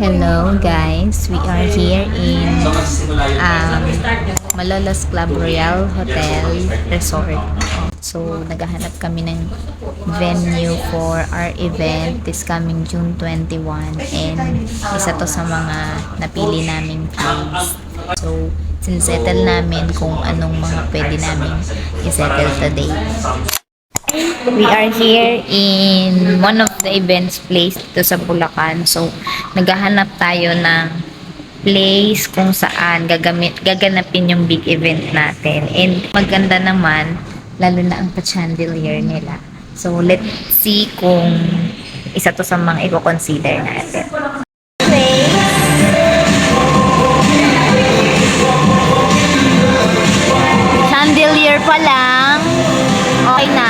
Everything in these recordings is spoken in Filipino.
Hello guys, we are here in Malolos Club Royal Hotel Resort. So naghahanap kami ng venue for our event this coming June 21 and isa to sa mga napili naming place. So sinsettle namin kung anong mga pwede namin isettle today. We are here in one of the events place dito sa Bulacan. So, naghahanap tayo ng place kung saan gaganapin yung big event natin. And maganda naman, lalo na ang pa-chandelier nila. So, let's see kung isa to sa mga i-consider natin. Chandelier pa lang. Okay na.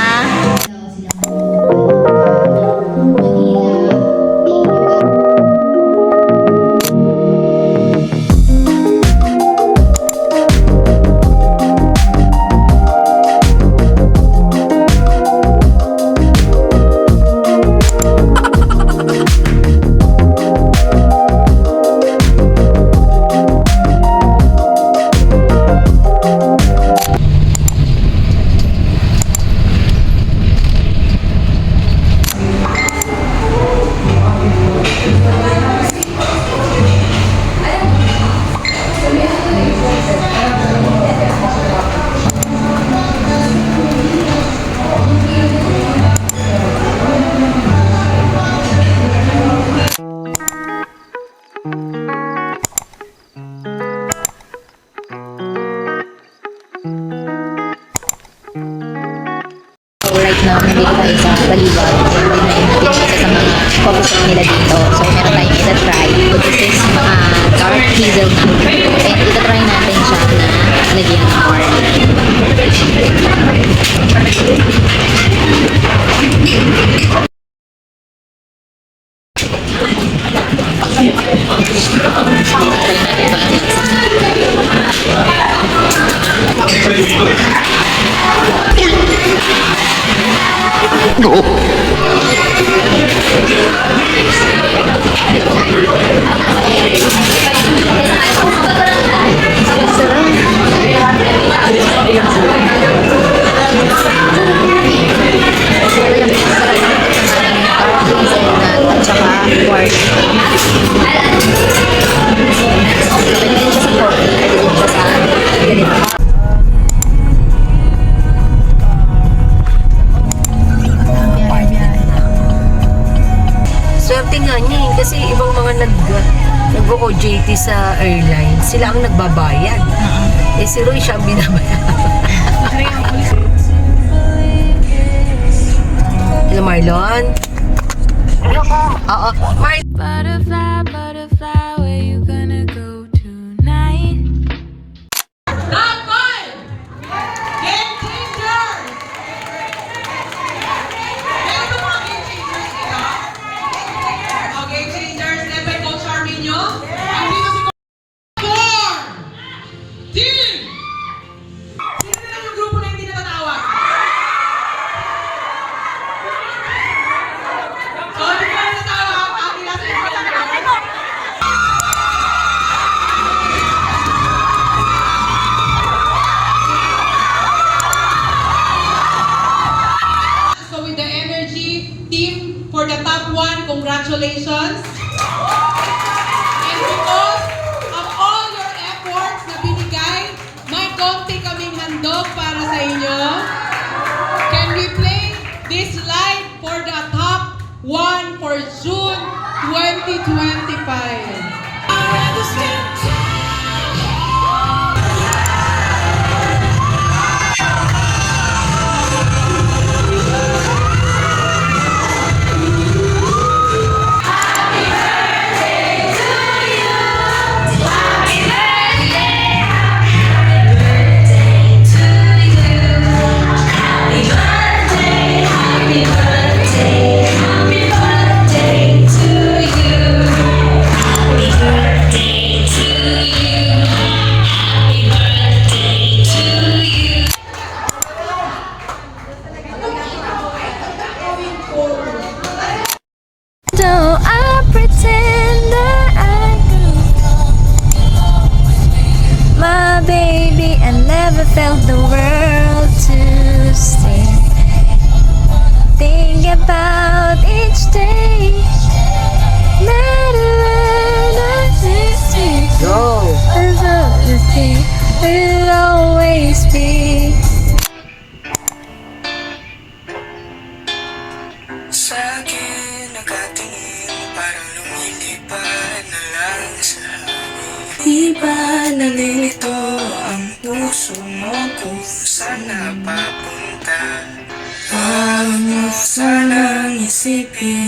Right now, nandito tayo sa Balibag. Hindi na isa sa mga coffee shop nila dito. So, meron tayong ita-try. This is dark hazelnut. And ita-try natin siya na lagyan ng swerte nga niya eh, kasi ibang mga nag-OJT sa airline, sila ang nagbabayad. Eh si Roy siya ang binabayaran. Hello Marlon? Hello po. Oo. Butterfly, butterfly, where you gonna go tonight? Top 5! Game changer! Meron ba mga game changers dito? O, game changers, led by Coach Arminio. Ang dito si Coach 4! Team! Sino na lang yung grupo na hindi natatawag? So, hindi ka natatawag. Akin lang sa inyo lang natatawag. So with the energy team for the top 1, congratulations. And because of all your efforts na binigay, may konti kaming handog para sa inyo. Can we play this live for the top 1 for June 2025? Happy birthday to you. will always be. Sa akin nakatingin, parang lumilipad na lang sa hangin. Di ba nalilito ang puso mo kung saan napapunta? Huwag mo sanang isipin